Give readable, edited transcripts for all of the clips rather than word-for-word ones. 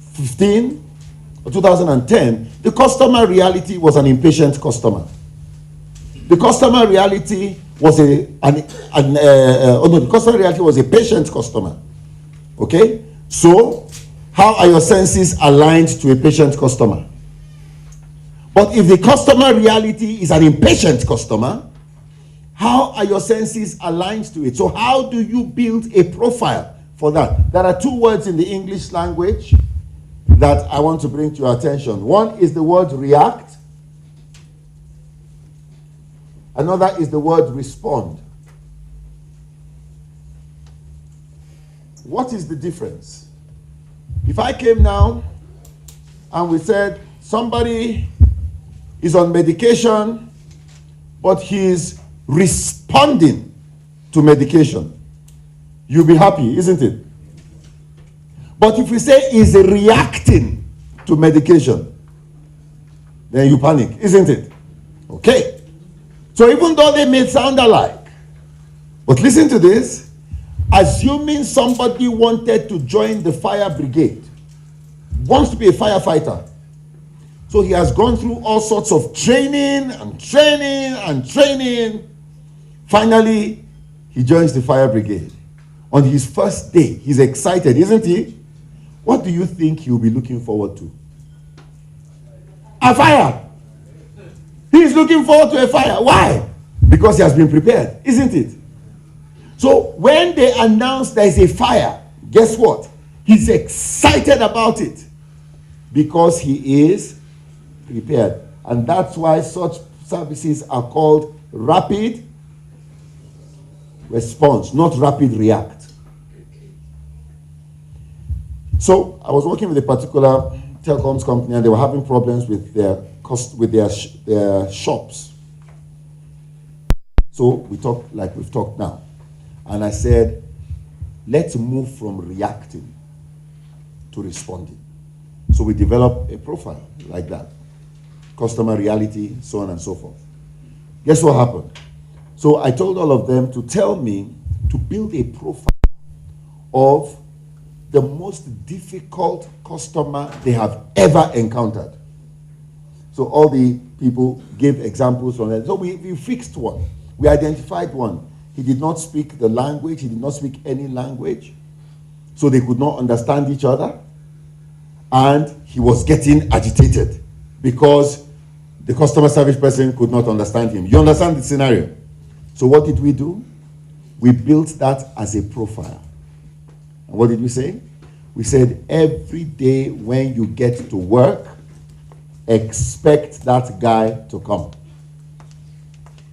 2015 or 2010, the customer reality was an impatient customer. The customer reality was the customer reality was a patient customer. Okay? So, how are your senses aligned to a patient customer? But if the customer reality is an impatient customer, how are your senses aligned to it? So how do you build a profile for that? There are two words in the English language that I want to bring to your attention. One is the word react. Another is the word respond. What is the difference? If I came now and we said somebody is on medication, but he's responding to medication, you'll be happy, isn't it? But if we say he's reacting to medication, then you panic, isn't it? Okay. So even though they may sound alike, but listen to this, assuming somebody wanted to join the fire brigade, wants to be a firefighter, so he has gone through all sorts of training and training and training. Finally, he joins the fire brigade. On his first day, he's excited, isn't he? What do you think he'll be looking forward to? A fire. He's looking forward to a fire. Why? Because he has been prepared, isn't it? So when they announce there's a fire, guess what? He's excited about it because he is prepared. And that's why such services are called rapid response, not rapid react. So I was working with a particular telecoms company, and they were having problems with their shops. So we talked like we've talked now. And I said, let's move from reacting to responding. So we developed a profile like that. Customer reality, so on and so forth. Guess what happened? So I told all of them to tell me to build a profile of the most difficult customer they have ever encountered. So all the people gave examples from that. So we fixed one. We identified one. He did not speak the language. He did not speak any language. So they could not understand each other. And he was getting agitated because the customer service person could not understand him. You understand the scenario? So what did we do? We built that as a profile. And what did we say? We said, every day when you get to work, expect that guy to come.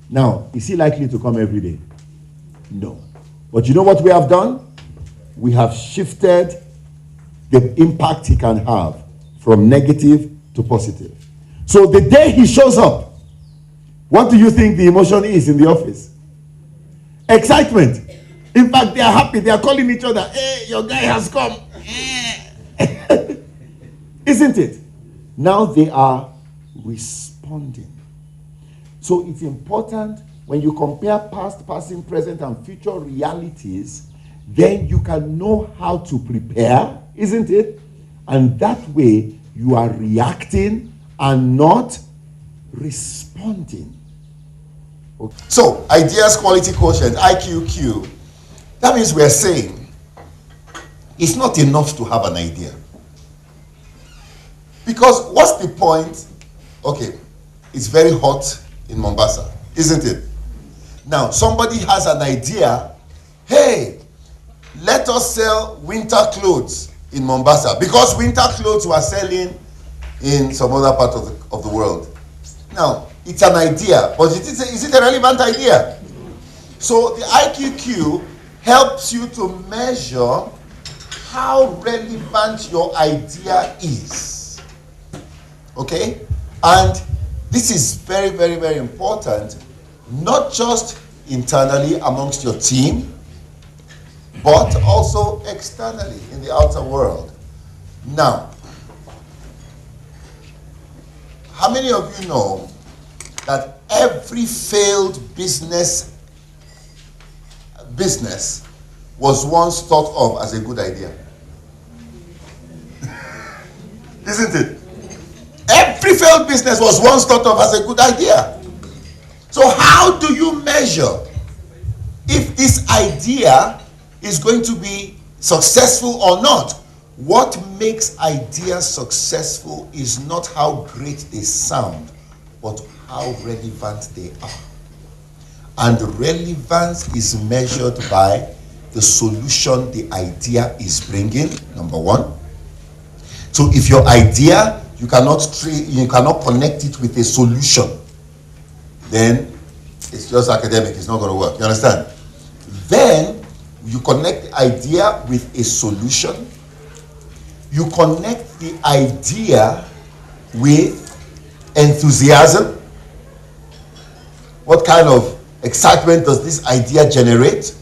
Now, is he likely to come every day? No. But you know what we have done? We have shifted the impact he can have from negative to positive. So the day he shows up, what do you think the emotion is in the office? Excitement. In fact, they are happy. They are calling each other, hey, your guy has come. Isn't it? Now they are responding. So it's important when you compare past, present, and future realities, then you can know how to prepare, isn't it? And that way you are reacting and not responding. Okay. So, ideas quality quotient, IQQ, that means we're saying it's not enough to have an idea. Because what's the point? Okay, it's very hot in Mombasa, isn't it? Now, somebody has an idea, hey, let us sell winter clothes in Mombasa, because winter clothes were selling in some other part of the world. Now, it's an idea, but is it a relevant idea? So the IQQ helps you to measure how relevant your idea is. Okay? And this is very, very, very important, not just internally amongst your team, but also externally in the outer world. Now, how many of you know that every failed business was once thought of as a good idea? Isn't it? Every failed business was once thought of as a good idea. So how do you measure if this idea is going to be successful or not? What makes ideas successful is not how great they sound, but how relevant they are. And relevance is measured by the solution the idea is bringing, number one. So if your idea, you cannot connect it with a solution, then it's just academic, it's not going to work. You understand? Then you connect the idea with a solution. You connect the idea with enthusiasm. What kind of excitement does this idea generate?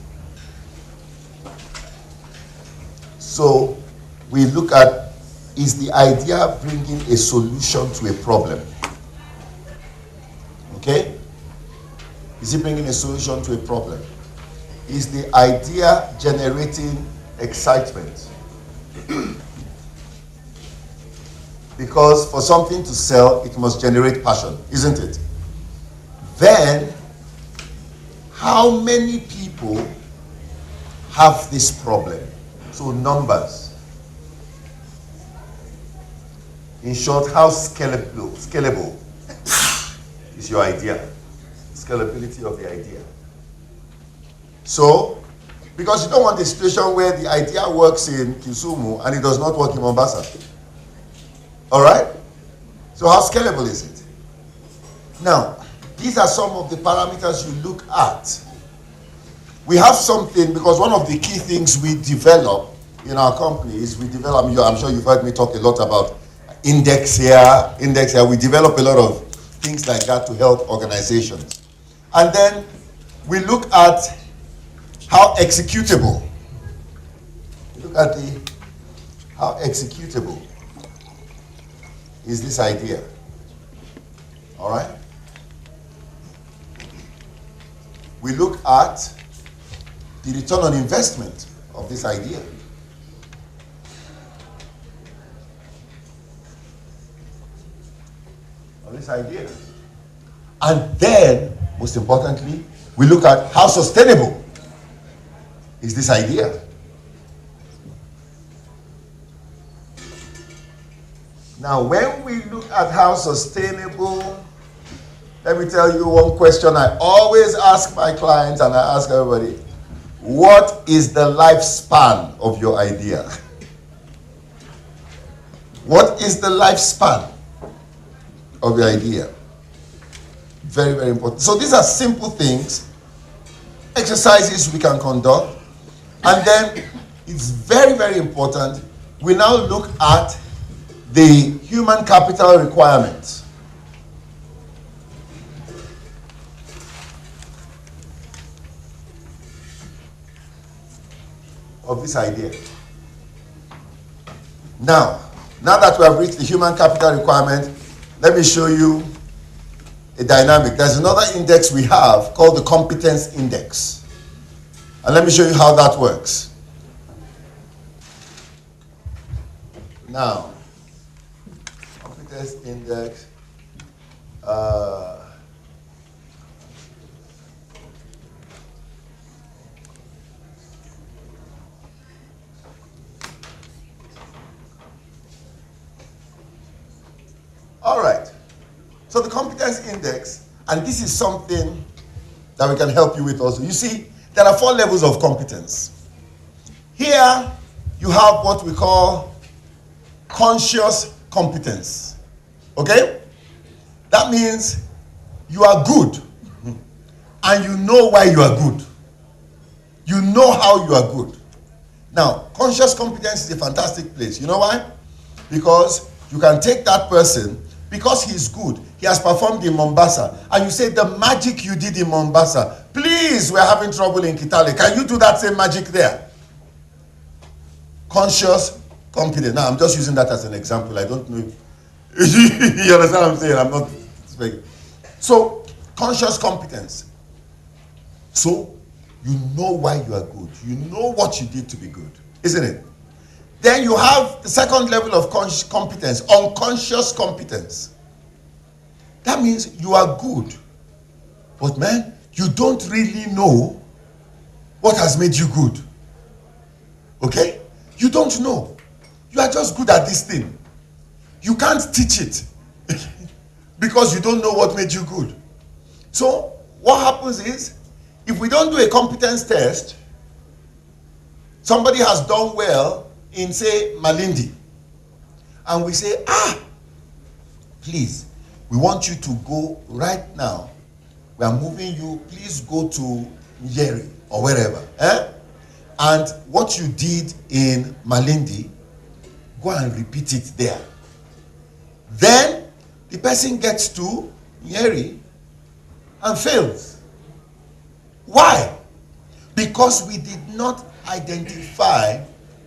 So we look at, is the idea bringing a solution to a problem? Okay? Is it bringing a solution to a problem? Is the idea generating excitement? Because for something to sell, it must generate passion, isn't it? Then, how many people have this problem? So numbers. In short, how scalable is your idea? Scalability of the idea. So, because you don't want a situation where the idea works in Kisumu and it does not work in Mombasa. All right? So how scalable is it? Now, these are some of the parameters you look at. We have something, because one of the key things we develop in our company is we develop, I'm sure you've heard me talk a lot about index here. We develop a lot of things like that to help organizations. And then we look at how executable. Look at how executable is this idea. All right? We look at the return on investment of this idea. And then, most importantly, we look at how sustainable is this idea. Now, when we look at how sustainable, let me tell you one question I always ask my clients and I ask everybody. What is the lifespan of your idea? What is the lifespan of your idea? Very, very important. So these are simple things, exercises we can conduct. And then it's very, very important. We now look at the human capital requirements. Of this idea. Now that we have reached the human capital requirement, let me show you a dynamic. There's another index we have called the competence index. And let me show you how that works. Now, competence index. All right. So the competence index, and this is something that we can help you with also. You see, there are 4 levels of competence. Here, you have what we call conscious competence. Okay? That means you are good, and you know why you are good. You know how you are good. Now, conscious competence is a fantastic place. You know why? Because you can take that person, because he's good, he has performed in Mombasa, and you say the magic you did in Mombasa, please, we're having trouble in Kitale. Can you do that same magic there? Conscious competence. Now, I'm just using that as an example. I don't know if you understand what I'm saying. I'm not speaking. So, conscious competence. So, you know why you are good. You know what you did to be good, isn't it? Then you have the second level of competence, unconscious competence. That means you are good, but man, you don't really know what has made you good. Okay? You don't know. You are just good at this thing. You can't teach it because you don't know what made you good. So what happens is, if we don't do a competence test, somebody has done well in, say, Malindi, and we say, please, we want you to go right now. We are moving you. Please go to Nyeri or wherever. And what you did in Malindi, go and repeat it there. Then the person gets to Nyeri and fails. Why? Because we did not identify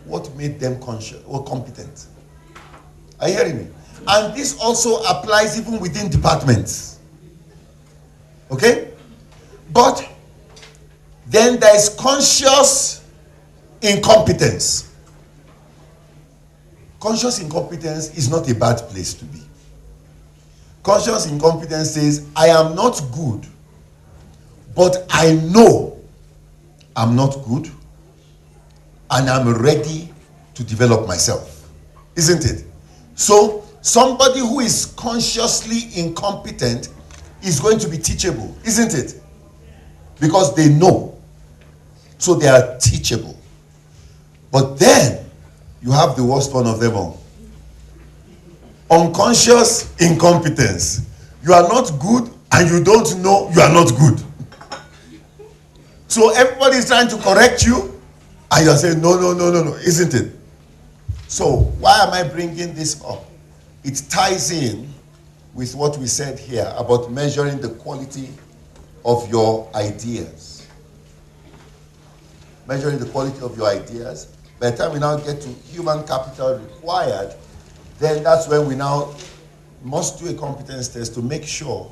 what made them conscious or competent. Are you hearing me? And this also applies even within departments. Okay? But then there is conscious incompetence. Conscious incompetence is not a bad place to be. Conscious incompetence says, I am not good, but I know I'm not good, and I'm ready to develop myself. Isn't it? So, somebody who is consciously incompetent is going to be teachable, isn't it? Because they know. So they are teachable. But then, you have the worst one of them all. Unconscious incompetence. You are not good and you don't know you are not good. So everybody is trying to correct you and you are saying, no, isn't it? So why am I bringing this up? It ties in with what we said here about measuring the quality of your ideas. Measuring the quality of your ideas. By the time we now get to human capital required, then that's when we now must do a competence test to make sure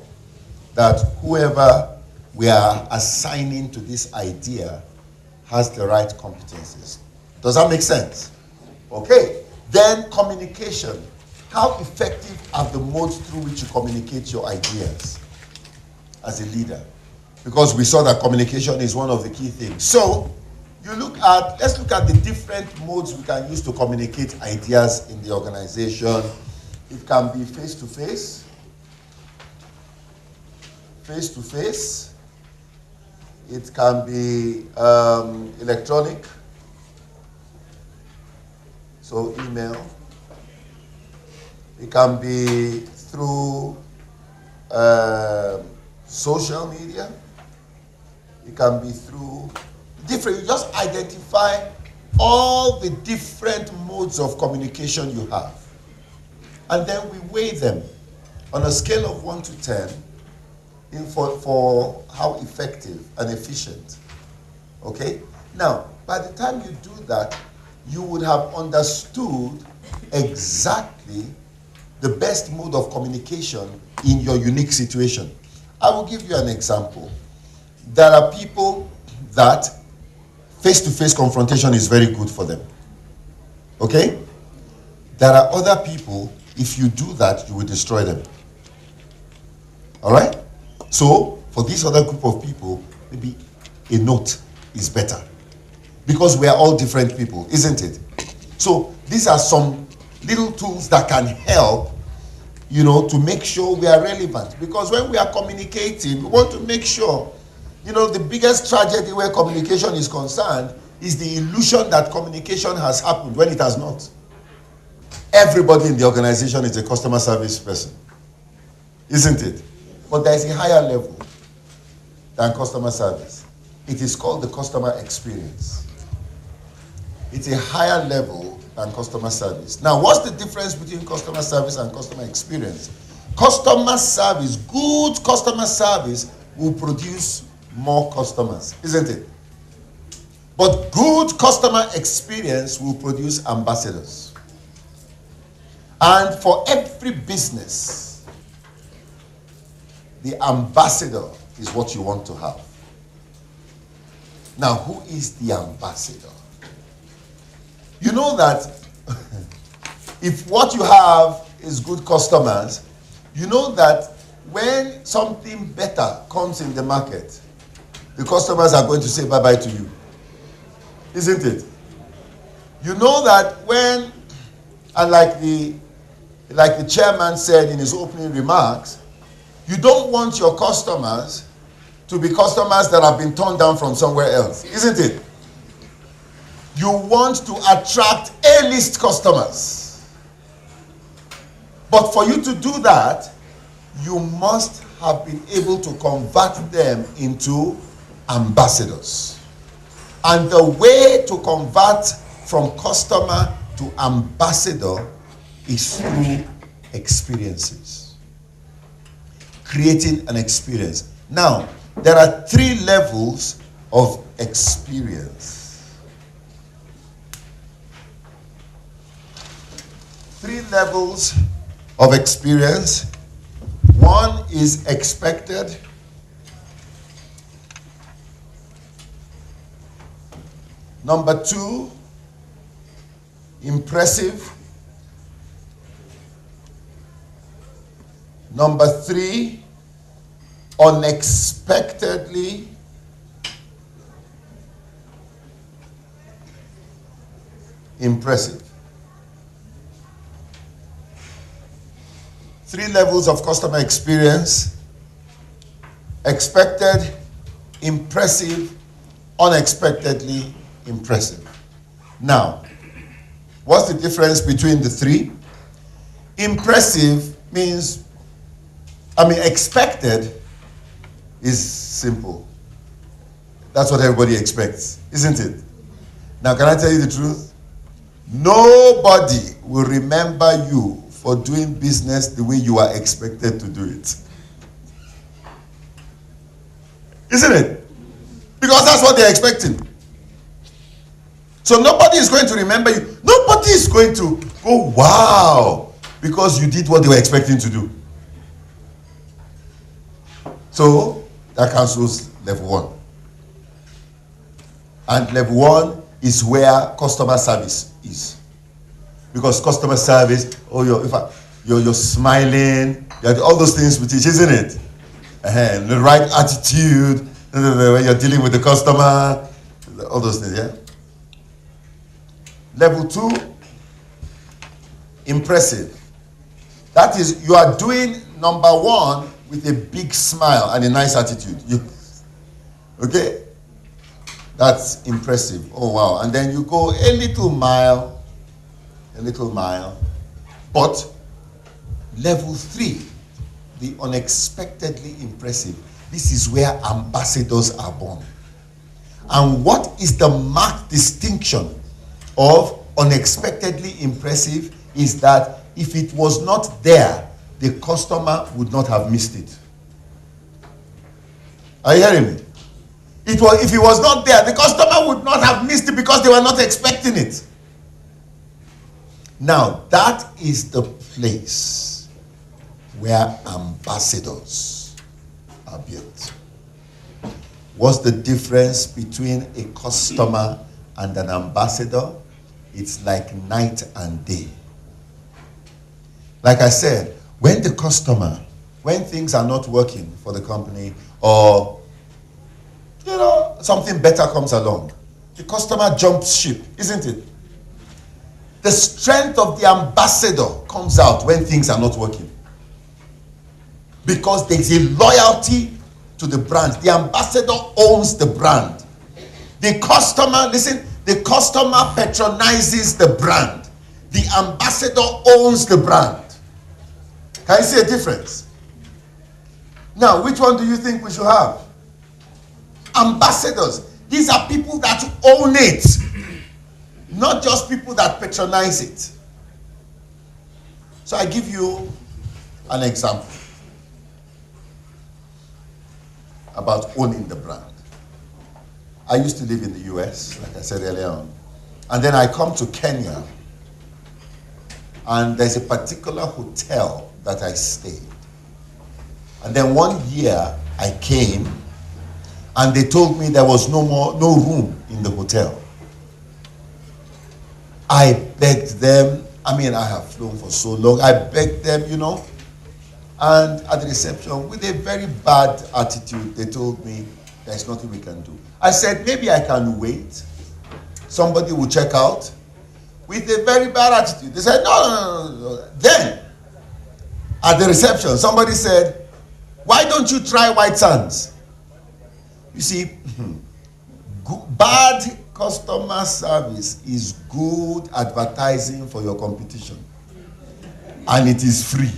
that whoever we are assigning to this idea has the right competencies. Does that make sense? Okay. Then communication. How effective are the modes through which you communicate your ideas as a leader? Because we saw that communication is one of the key things. So, let's look at the different modes we can use to communicate ideas in the organization. It can be face-to-face, it can be electronic, so email. It can be through social media. It can be through different. You just identify all the different modes of communication you have. And then we weigh them on a scale of 1 to 10 for how effective and efficient. Okay? Now, by the time you do that, you would have understood exactly the best mode of communication in your unique situation. I will give you an example. There are people that face-to-face confrontation is very good for them. Okay? There are other people, if you do that, you will destroy them. Alright? So, for this other group of people, maybe a note is better. Because we are all different people, isn't it? So, these are some little tools that can help, to make sure we are relevant. Because when we are communicating, we want to make sure, the biggest tragedy where communication is concerned is the illusion that communication has happened when it has not. Everybody in the organization is a customer service person, isn't it? But there is a higher level than customer service. It is called the customer experience. It's a higher level than customer service. Now, what's the difference between customer service and customer experience? Customer service, good customer service will produce more customers, isn't it? But good customer experience will produce ambassadors. And for every business, the ambassador is what you want to have. Now, who is the ambassador? You know that if what you have is good customers, you know that when something better comes in the market, the customers are going to say bye-bye to you. Isn't it? You know that when, and like the chairman said in his opening remarks, you don't want your customers to be customers that have been turned down from somewhere else. Isn't it? You want to attract A-list customers. But for you to do that, you must have been able to convert them into ambassadors. And the way to convert from customer to ambassador is through experiences. Creating an experience. Now, there are 3 levels of experience. 3 levels of experience. 1 is expected. Number 2, impressive. Number 3, unexpectedly. Impressive. 3 levels of customer experience: expected, impressive, unexpectedly impressive. Now, what's the difference between the 3? Impressive means, expected is simple. That's what everybody expects, isn't it? Now, can I tell you the truth? Nobody will remember you for doing business the way you are expected to do it. Isn't it? Because that's what they're expecting. So nobody is going to remember you. Nobody is going to go, wow, because you did what they were expecting to do. So that cancels level 1. And level 1 is where customer service is. Because customer service, you're smiling, all those things with it, isn't it? The right attitude, when you're dealing with the customer, all those things, yeah? Level 2, impressive. That is, you are doing number 1 with a big smile and a nice attitude. Okay? That's impressive. Oh, wow. And then you go a little mile. But level 3, the unexpectedly impressive. This is where ambassadors are born. And what is the marked distinction of unexpectedly impressive is that if it was not there, the customer would not have missed it. Are you hearing me? If it was not there, the customer would not have missed it because they were not expecting it. Now, that is the place where ambassadors are built. What's the difference between a customer and an ambassador? It's like night and day. Like I said, when things are not working for the company, or something better comes along, the customer jumps ship, isn't it? The strength of the ambassador comes out when things are not working. Because there is a loyalty to the brand. The ambassador owns the brand. The customer, the customer patronizes the brand. The ambassador owns the brand. Can you see a difference? Now, which one do you think we should have? Ambassadors. These are people that own it. Not just people that patronize it. So I give you an example about owning the brand. I used to live in the US, like I said earlier on. And then I come to Kenya, and there's a particular hotel that I stayed. And then one year I came, and they told me there was no room in the hotel. I begged them, I mean, I have flown for so long. I begged them, And at the reception, with a very bad attitude, they told me, there's nothing we can do. I said, maybe I can wait. Somebody will check out. With a very bad attitude. They said, no. Then, at the reception, somebody said, why don't you try White Sands? You see, bad customer service is good advertising for your competition. And it is free.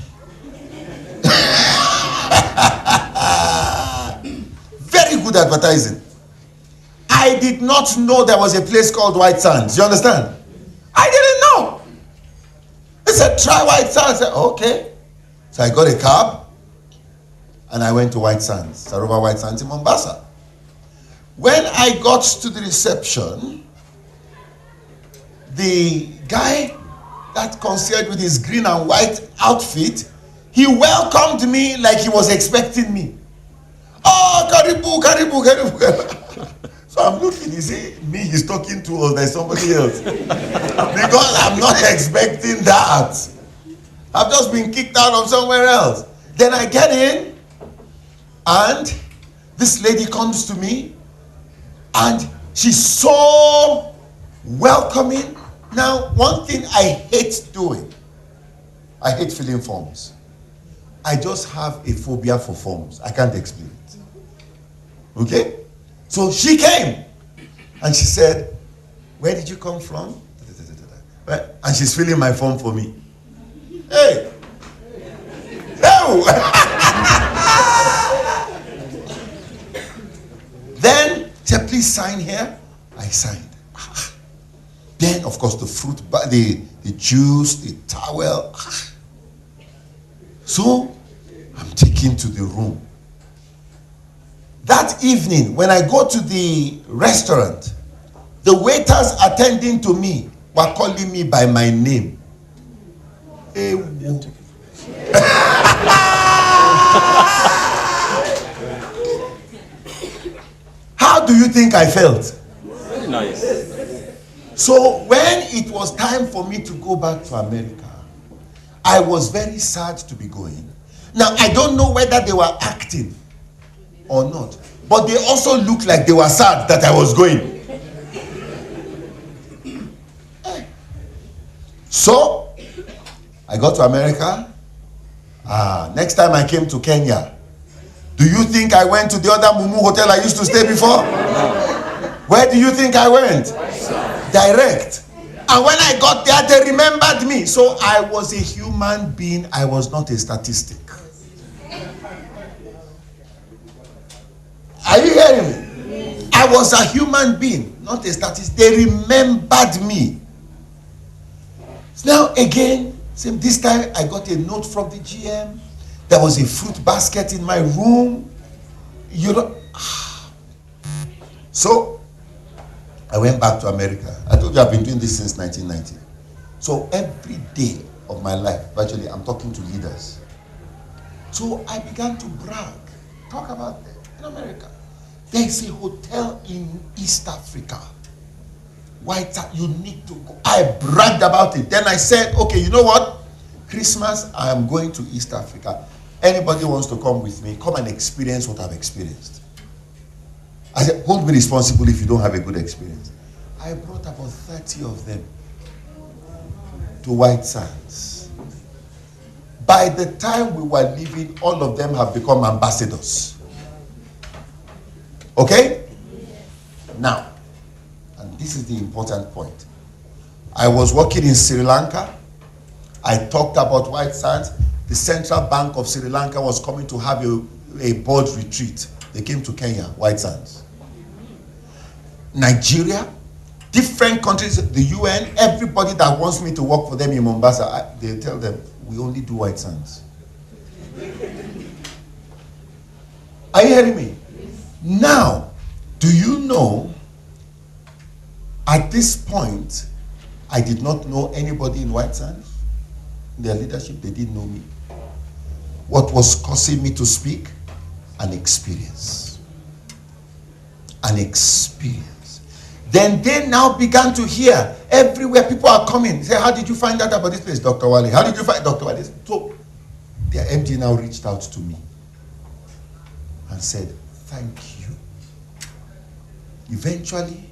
Very good advertising. I did not know there was a place called White Sands. You understand? I didn't know. They said, try White Sands. I said, okay. So I got a cab and I went to White Sands, Sarova White Sands in Mombasa. When I got to the reception, the guy that concierge with his green and white outfit, he welcomed me like he was expecting me. Oh, Karibu, Karibu, Karibu. So I'm looking, you see, me, he's talking to us, there's somebody else. Because I'm not expecting that. I've just been kicked out of somewhere else. Then I get in, and this lady comes to me, and she's so welcoming. Now, one thing I hate doing, I hate filling forms. I just have a phobia for forms. I can't explain it. Okay? So she came and she said, where did you come from? And she's filling my form for me. Hey! No! Then, she said, please sign here. I signed. Then, of course, the fruit, the juice, the towel. So, I'm taken to the room. That evening, when I go to the restaurant, the waiters attending to me were calling me by my name. How do you think I felt? Very nice. So when it was time for me to go back to America, I was very sad to be going. Now, I don't know whether they were acting or not, but they also looked like they were sad that I was going. So, I got to America. Next time I came to Kenya, do you think I went to the other Mumu hotel I used to stay before? Where do you think I went? Direct. And when I got there, they remembered me. So I was a human being. I was not a statistic. Are you hearing me? I was a human being, not a statistic. They remembered me. Now again, this time I got a note from the GM. There was a fruit basket in my room. So I went back to America. I told you I've been doing this since 1990. So every day of my life, virtually, I'm talking to leaders. So I began to brag, talk about them in America. There's a hotel in East Africa. You need to go. I bragged about it. Then I said, okay, you know what? Christmas, I am going to East Africa. Anybody wants to come with me, come and experience what I've experienced. I said, hold me responsible if you don't have a good experience. I brought about 30 of them to White Sands. By the time we were leaving, all of them have become ambassadors. Okay? Now, and this is the important point. I was working in Sri Lanka. I talked about White Sands. The Central Bank of Sri Lanka was coming to have a board retreat. They came to Kenya, White Sands. Nigeria, different countries, the UN, everybody that wants me to work for them in Mombasa, they tell them, we only do White Sands. Are you hearing me? Now, do you know, at this point, I did not know anybody in White Sands. Their leadership, they didn't know me. What was causing me to speak? An experience. An experience. Then they now began to hear everywhere people are coming. Say, how did you find out about this place, Dr. Wale? How did you find Dr. Wale? So their MD now reached out to me and said, thank you. Eventually,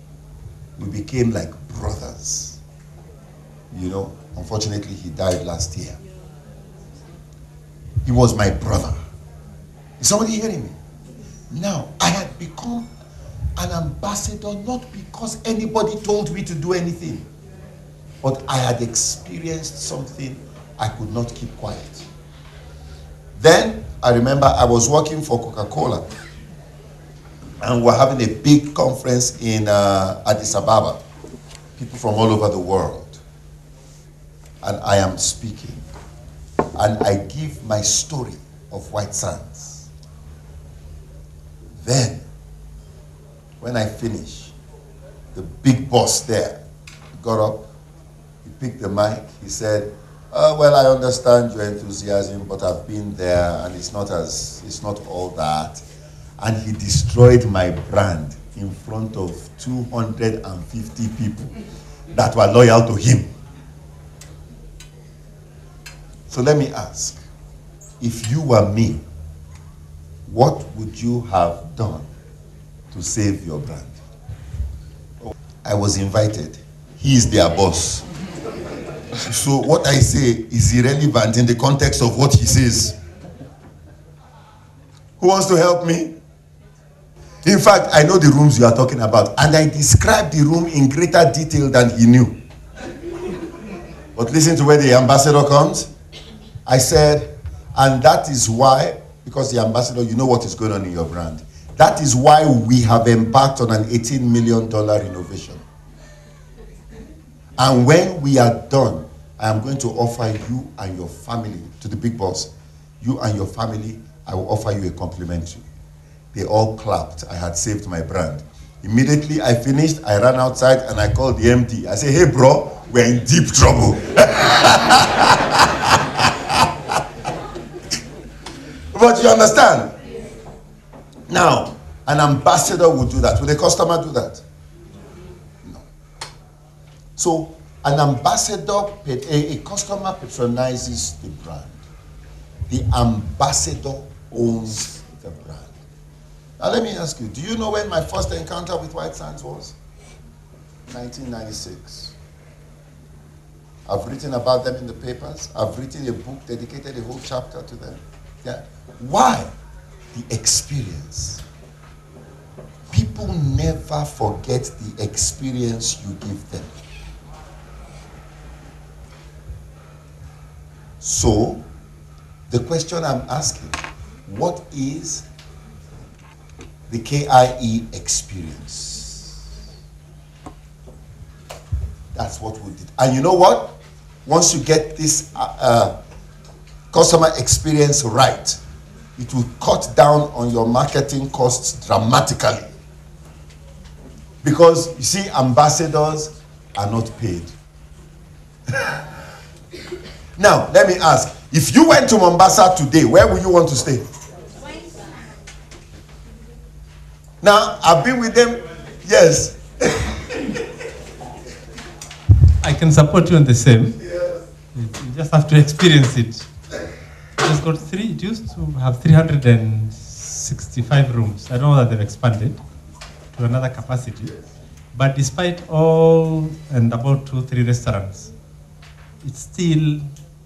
we became like brothers. You know, unfortunately, he died last year. He was my brother. Is somebody hearing me? Now, I had become an ambassador not because anybody told me to do anything, but I had experienced something I could not keep quiet. Then, I remember I was working for Coca-Cola, and we're having a big conference in Addis Ababa. People from all over the world. And I am speaking. And I give my story of White Sands. Then, when I finish, the big boss there got up, he picked the mic, he said, well, I understand your enthusiasm, but I've been there and it's not all that. And he destroyed my brand in front of 250 people that were loyal to him. So let me ask, if you were me, what would you have done to save your brand? I was invited. He is their boss. So what I say is irrelevant in the context of what he says. Who wants to help me? In fact, I know the rooms you are talking about, and I described the room in greater detail than he knew. But listen to where the ambassador comes. I said, and that is why, because the ambassador, you know what is going on in your brand. That is why we have embarked on an $18 million renovation. And when we are done, I am going to offer you and your family, to the big boss, you and your family, I will offer you a complimentary. They all clapped. I had saved my brand. Immediately I finished, I ran outside and I called the MD. I said, hey bro, we're in deep trouble. But you understand? Now, an ambassador would do that. Would a customer do that? No. So, an ambassador, a customer patronizes the brand. The ambassador owns the brand. Now let me ask you, do you know when my first encounter with White Sands was? 1996. I've written about them in the papers. I've written a book, dedicated a whole chapter to them. Yeah. Why? The experience. People never forget the experience you give them. So, the question I'm asking, what is the KIE experience? That's what we did. And you know what? Once you get this customer experience right, it will cut down on your marketing costs dramatically. Because, you see, ambassadors are not paid. Now, let me ask, if you went to Mombasa today, where would you want to stay? Now, I've been with them, yes. I can support you on the same. Yes. You just have to experience it. It used to have 365 rooms. I don't know that they've expanded to another capacity. But despite all, and about 2-3 restaurants, it's still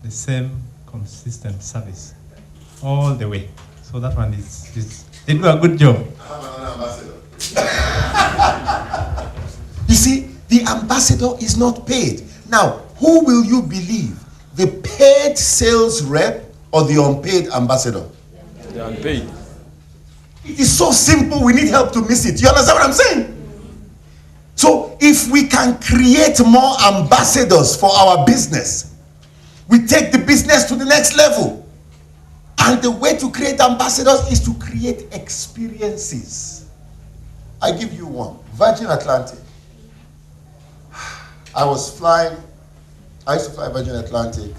the same consistent service all the way. So that one is they do a good job. You see, the ambassador is not paid. Now, who will you believe? The paid sales rep or the unpaid ambassador? The unpaid. It is so simple, we need help to miss it. You understand what I'm saying? So, if we can create more ambassadors for our business, we take the business to the next level. And the way to create ambassadors is to create experiences. I give you one. Virgin Atlantic. I used to fly Virgin Atlantic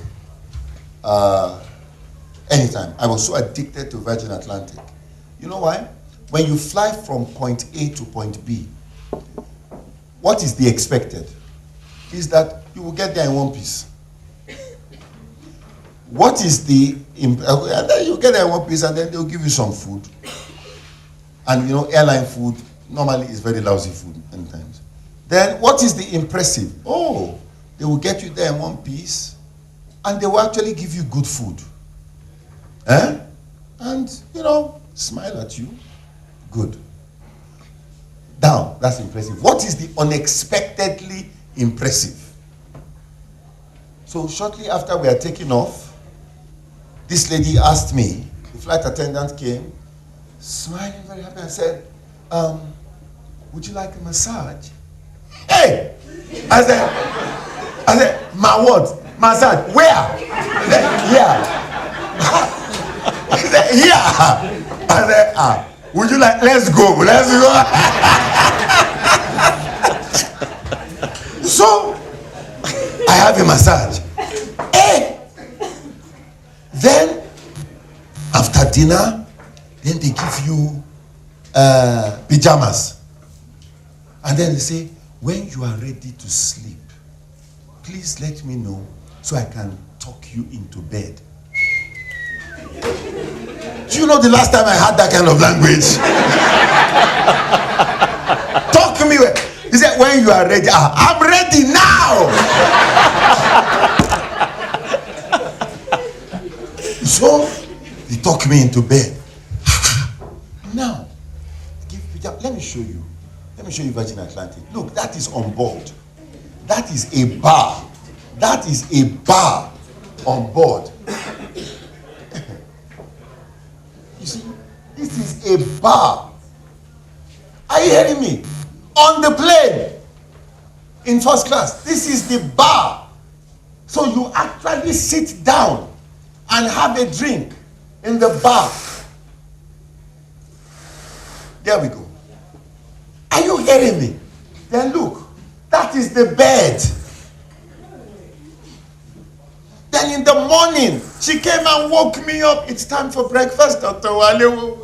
anytime. I was so addicted to Virgin Atlantic. You know why? When you fly from point A to point B, what is the expected? is that you will get there in one piece. What is the, and then you get there in one piece and then they'll give you some food. And you know, airline food normally is very lousy food many times. Then what is the impressive? Oh, they will get you there in one piece and they will actually give you good food. And, you know, smile at you. Good. Now, that's impressive. What is the unexpectedly impressive? So shortly after we are taking off, this lady asked me, the flight attendant came, smiling very happy and said, would you like a massage? Hey! I said, my what? Massage? Where? He said, here. He said, here. I said, would you like, let's go. So, I have a massage. Hey! Then, after dinner, then they give you pajamas. And then they say, when you are ready to sleep, please let me know so I can talk you into bed. Do you know the last time I had that kind of language? Talk to me. He said, when you are ready, I'm ready now. So, he talked me into bed. Now, let me show you. Let me show you Virgin Atlantic. Look, that is on board. That is a bar. That is a bar on board. You see, this is a bar. Are you hearing me? On the plane, in first class, this is the bar. So you actually sit down and have a drink in the bar. There we go. Are you hearing me? Then look, that is the bed. Then in the morning, she came and woke me up. It's time for breakfast, Dr. Wale.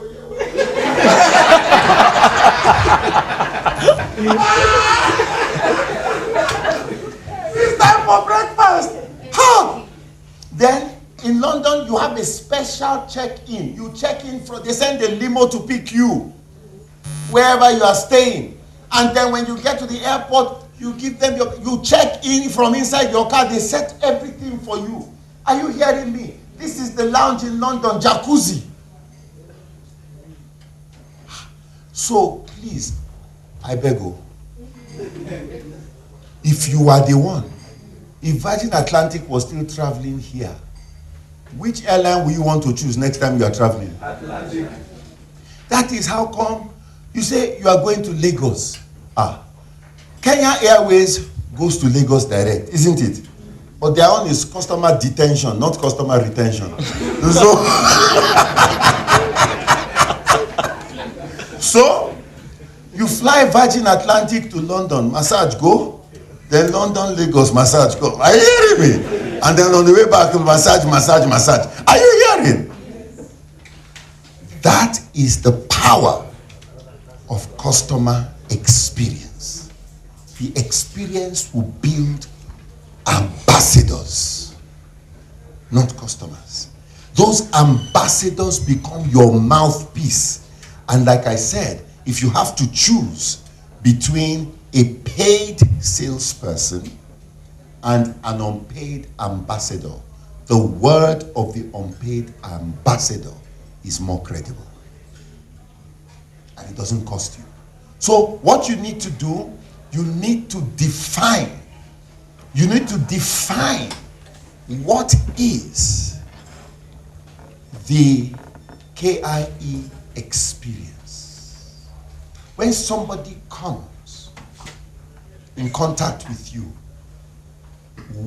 It's time for breakfast. How? Then in London, you have a special check-in. You check in from, they send a limo to pick you wherever you are staying. And then when you get to the airport, you give them you check in from inside your car. They set everything for you. Are you hearing me? This is the lounge in London, jacuzzi. So please, I beg you, if you are the one, if Virgin Atlantic was still traveling here, which airline will you want to choose next time you are traveling? Atlantic. That is how come you say you are going to Lagos. Kenya Airways goes to Lagos direct, isn't it? But their own is customer detention, not customer retention. So you fly Virgin Atlantic to London, massage go, then London, Lagos, massage go. Are you hearing me? And then on the way back, massage. Are you hearing? That is the power of customer experience. The experience will build ambassadors, not customers. Those ambassadors become your mouthpiece. And like I said, if you have to choose between a paid salesperson and an unpaid ambassador, the word of the unpaid ambassador is more credible. And it doesn't cost you. So what you need to do, you need to define. You need to define what is the KIE experience. When somebody comes in contact with you,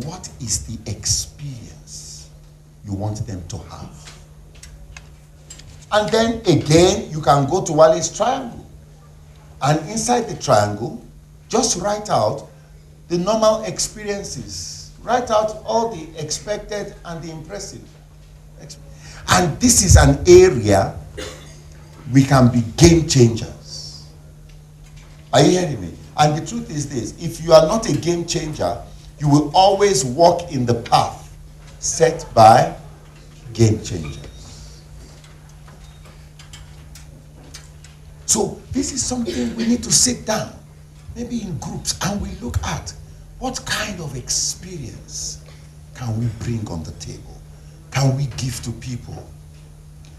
what is the experience you want them to have? And then again, you can go to Wale's triangle. And inside the triangle, just write out the normal experiences. Write out all the expected and the impressive. And this is an area we can be game changers. Are you hearing me? And the truth is this, if you are not a game changer, you will always walk in the path set by game changers. So this is something we need to sit down, maybe in groups, and we look at what kind of experience can we bring on the table? Can we give to people?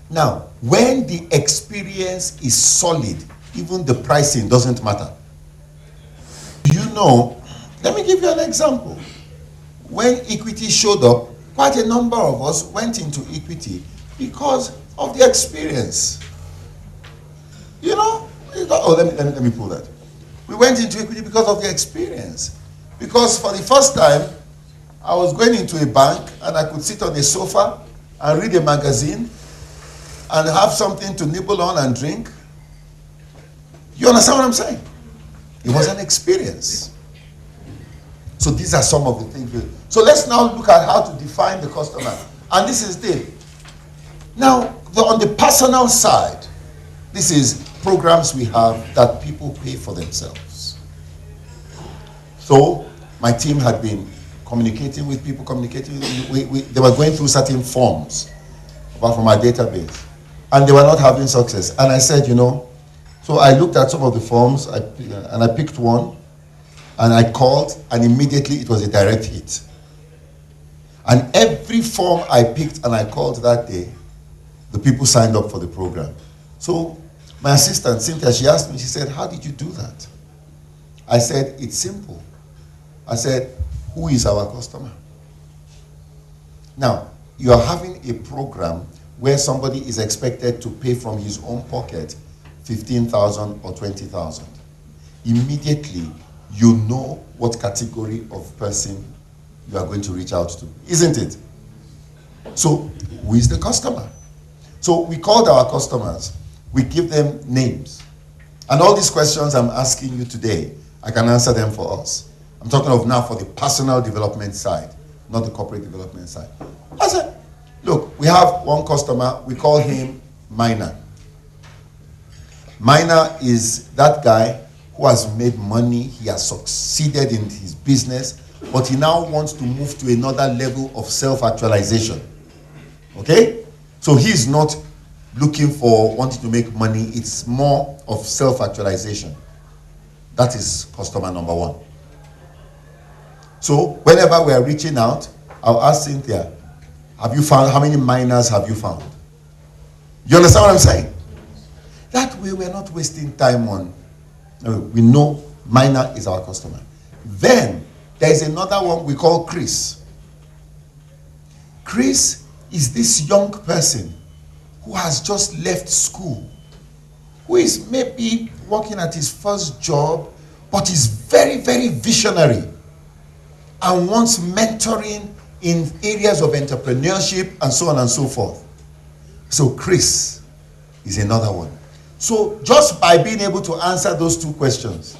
Now, when the experience is solid, even the pricing doesn't matter. You know, let me give you an example. When equity showed up, quite a number of us went into equity because of the experience. You know, let me pull that. We went into equity because of the experience. Because for the first time, I was going into a bank and I could sit on a sofa and read a magazine and have something to nibble on and drink. You understand what I'm saying? It was an experience. So these are some of the things. So let's now look at how to define the customer. And this is it. Now, on the personal side, this is programs we have that people pay for themselves. So my team had been communicating with people, they were going through certain forms apart from our database, and they were not having success. And I said, you know, so I looked at some of the forms, and I picked one, and I called, and immediately it was a direct hit. And every form I picked and I called that day, the people signed up for the program. So my assistant, Cynthia, she asked me, she said, how did you do that? I said, it's simple. I said, who is our customer? Now, you are having a program where somebody is expected to pay from his own pocket 15,000 or 20,000. Immediately, you know what category of person you are going to reach out to, isn't it? So, who is the customer? So, we called our customers, we give them names. And all these questions I'm asking you today, I can answer them for us. I'm talking of now for the personal development side, not the corporate development side. I said, look, we have one customer, we call him Miner. Miner is that guy who has made money, he has succeeded in his business, but he now wants to move to another level of self-actualization. Okay? So he's not looking for wanting to make money, it's more of self-actualization. That is customer number one. So whenever we are reaching out, I'll ask Cynthia, have you found, how many miners have you found? You understand what I'm saying? That way we're not wasting time on, we know miner is our customer. Then there is another one we call Chris. Chris is this young person who has just left school, who is maybe working at his first job, but is very, very visionary and wants mentoring in areas of entrepreneurship and so on and so forth. So Chris is another one. So just by being able to answer those two questions,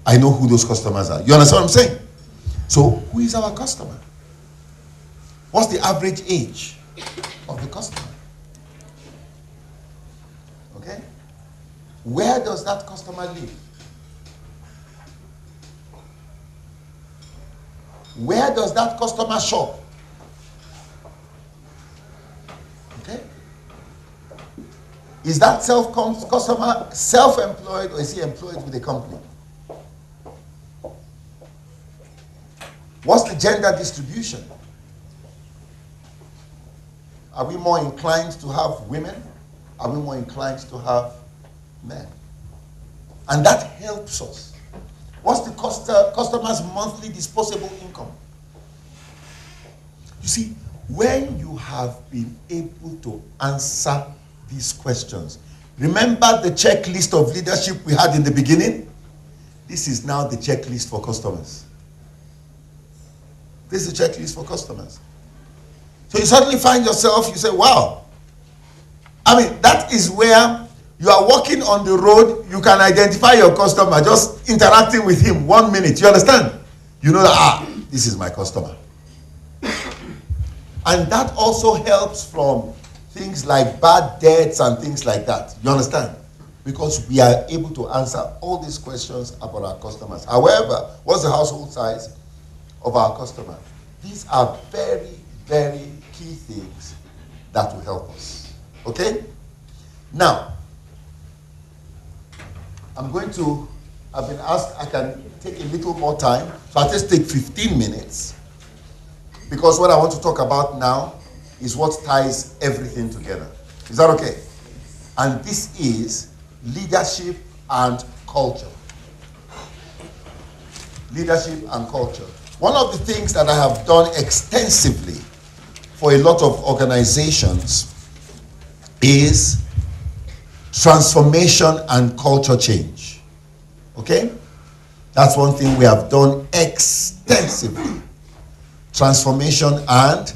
I know who those customers are. You understand what I'm saying? So who is our customer? What's the average age of the customer? Okay? Where does that customer live? Where does that customer shop? Okay? Is that customer self-employed or is he employed with a company? What's the gender distribution? Are we more inclined to have women? Are we more inclined to have men? And that helps us. What's the customer's monthly disposable income? You see, when you have been able to answer these questions, remember the checklist of leadership we had in the beginning? This is now the checklist for customers. This is the checklist for customers. So you suddenly find yourself, you say, wow. I mean, that is where you are walking on the road, you can identify your customer just interacting with him 1 minute. You understand? You know that, this is my customer. And that also helps from things like bad debts and things like that. You understand? Because we are able to answer all these questions about our customers. However, what's the household size of our customer. These are very, very key things that will help us. Okay? Now, I've been asked I can take a little more time, so I'll just take 15 minutes, because what I want to talk about now is what ties everything together. Is that okay? And this is leadership and culture. Leadership and culture. One of the things that I have done extensively for a lot of organizations is transformation and culture change. Okay? That's one thing we have done extensively. Transformation and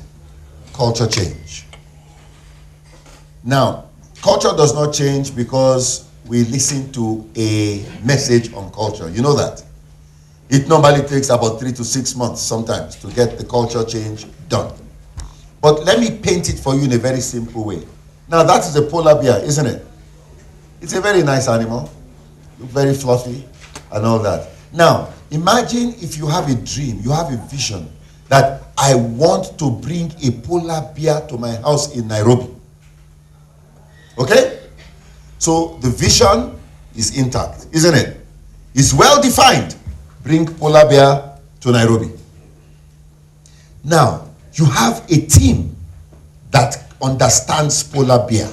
culture change. Now, culture does not change because we listen to a message on culture. You know that. It normally takes about 3 to 6 months sometimes to get the culture change done. But let me paint it for you in a very simple way. Now, that is a polar bear, isn't it? It's a very nice animal, very fluffy and all that. Now, imagine if you have a dream, you have a vision that I want to bring a polar bear to my house in Nairobi. Okay? So the vision is intact, isn't it? It's well defined. Bring polar bear to Nairobi. Now, you have a team that understands polar bear.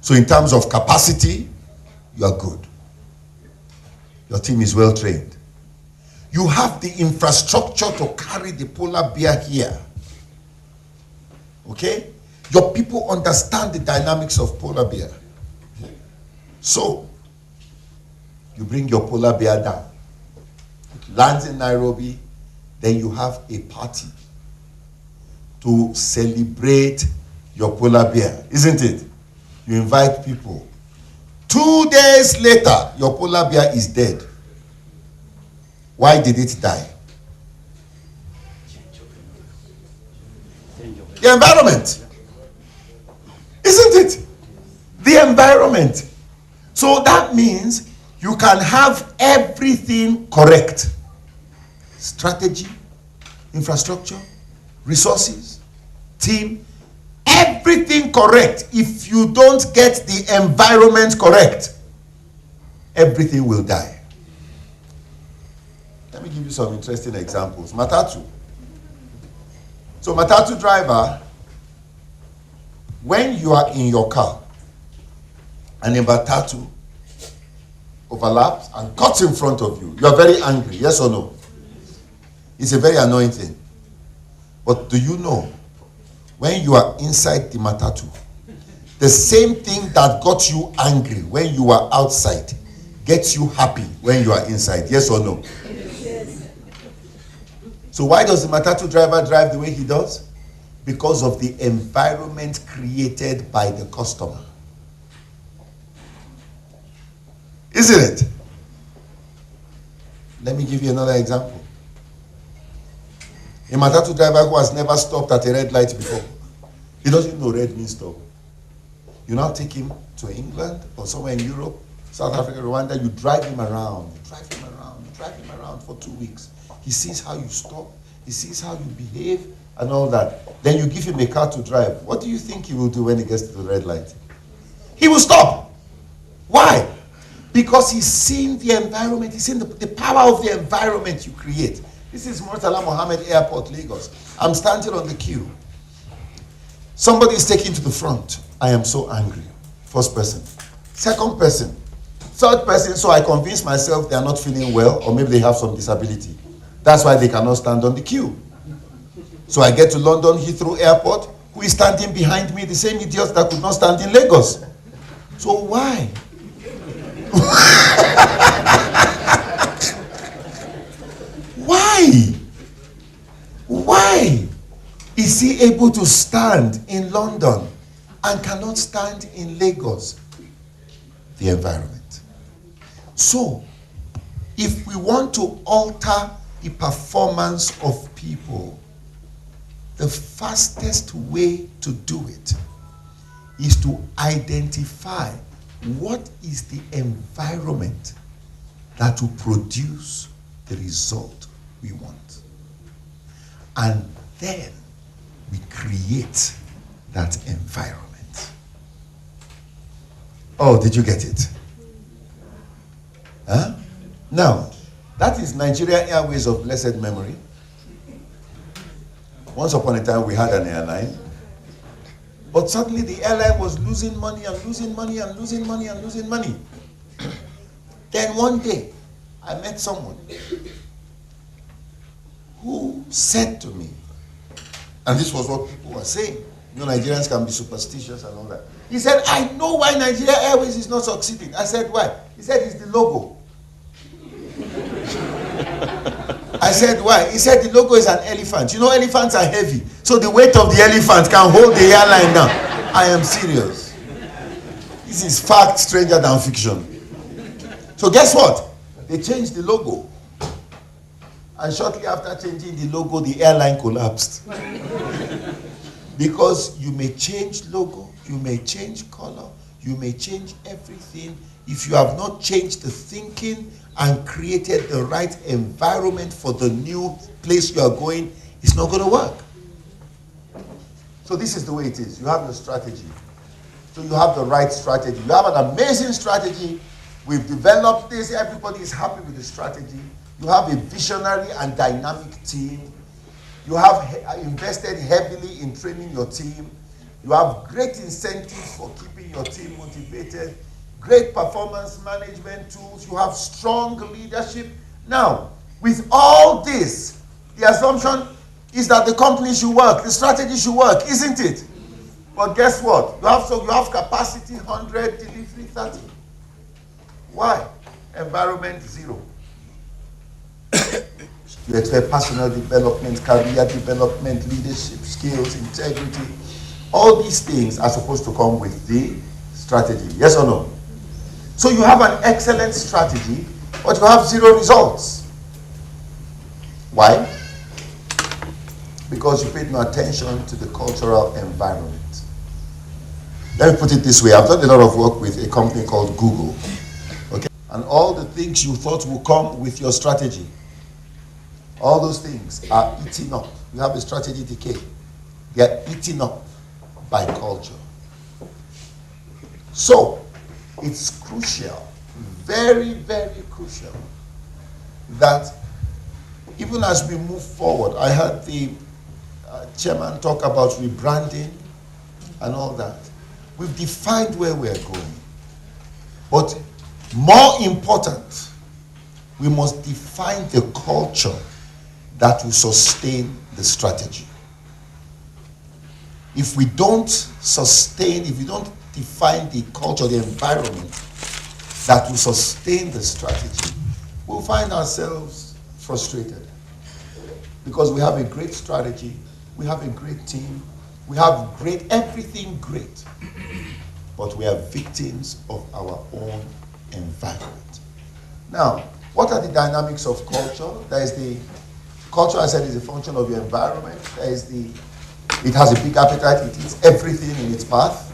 So in terms of capacity, you are good. Your team is well trained. You have the infrastructure to carry the polar bear here. Okay? Your people understand the dynamics of polar bear. So, you bring your polar bear down. It lands in Nairobi, then you have a party to celebrate your polar bear, isn't it? You invite people. 2 days later, your polar bear is dead. Why did it die? The environment. Isn't it? The environment. So that means you can have everything correct. Strategy, infrastructure, resources, team, everything correct. If you don't get the environment correct, everything will die. Let me give you some interesting examples. Matatu. So Matatu driver, when you are in your car and a Matatu overlaps and cuts in front of you, you are very angry, yes or no? It's a very annoying thing. But do you know, when you are inside the Matatu, the same thing that got you angry when you are outside gets you happy when you are inside, yes or no? So why does the Matatu driver drive the way he does? Because of the environment created by the customer. Isn't it? Let me give you another example. A Matatu driver who has never stopped at a red light before. He doesn't know red means stop. You now take him to England or somewhere in Europe, South Africa, Rwanda, you drive him around, for 2 weeks. He sees how you stop, he sees how you behave and all that. Then you give him a car to drive. What do you think he will do when he gets to the red light? He will stop. Why? Because he's seen the environment, he's seen the power of the environment you create. This is Murtala Mohammed Airport, Lagos. I'm standing on the queue. Somebody is taken to the front. I am so angry. First person. Second person. Third person, so I convince myself they are not feeling well, or maybe they have some disability. That's why they cannot stand on the queue. So I get to London Heathrow Airport. Who is standing behind me? The same idiots that could not stand in Lagos. So why? Why? Why is he able to stand in London and cannot stand in Lagos? The environment. So, if we want to alter the performance of people, the fastest way to do it is to identify what is the environment that will produce the result we want. And then we create that environment. Oh, did you get it? Huh? Now, that is Nigeria Airways of blessed memory. Once upon a time, we had an airline. But suddenly the airline was losing money and losing money and losing money and losing money. Then one day, I met someone who said to me, and this was what people were saying, you know, Nigerians can be superstitious and all that. He said, I know why Nigeria Airways is not succeeding. I said, why? He said, it's the logo. I said, why? He said, the logo is an elephant. You know, elephants are heavy. So the weight of the elephant can hold the airline down. I am serious. This is fact stranger than fiction. So guess what? They changed the logo. And shortly after changing the logo, the airline collapsed. Because you may change logo, you may change color, you may change everything. If you have not changed the thinking and created the right environment for the new place you are going, it's not going to work. So this is the way it is. You have your strategy. So you have the right strategy. You have an amazing strategy. We've developed this. Everybody is happy with the strategy. You have a visionary and dynamic team. You have invested heavily in training your team. You have great incentives for keeping your team motivated. Great performance management tools. You have strong leadership. Now, with all this, the assumption is that the company should work, the strategy should work, isn't it? But guess what? You have capacity 100, delivery 30. Why? Environment 0. You expect personal development, career development, leadership skills, integrity. All these things are supposed to come with the strategy. Yes or no? So you have an excellent strategy, but you have 0 results. Why? Because you paid no attention to the cultural environment. Let me put it this way. I've done a lot of work with a company called Google. Okay? And all the things you thought would come with your strategy, all those things are eaten up. You have a strategy decay. They are eaten up by culture. So, it's crucial, very, very crucial, that even as we move forward, I heard the chairman talk about rebranding and all that. We've defined where we're going. But more important, we must define the culture that will sustain the strategy. If we don't sustain, if we don't define the culture, the environment that will sustain the strategy, we'll find ourselves frustrated. Because we have a great strategy, we have a great team, we have everything great, but we are victims of our own environment. Now, what are the dynamics of culture? There is the culture, I said, is a function of your environment. There is it has a big appetite, it eats everything in its path.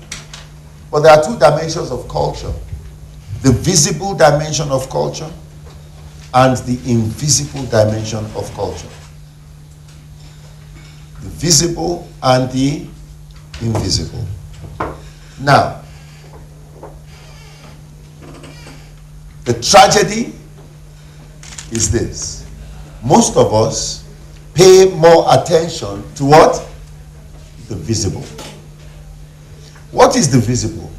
But there are 2 dimensions of culture. The visible dimension of culture and the invisible dimension of culture. The visible and the invisible. Now, the tragedy is this. Most of us pay more attention to what? The visible. What is the visible?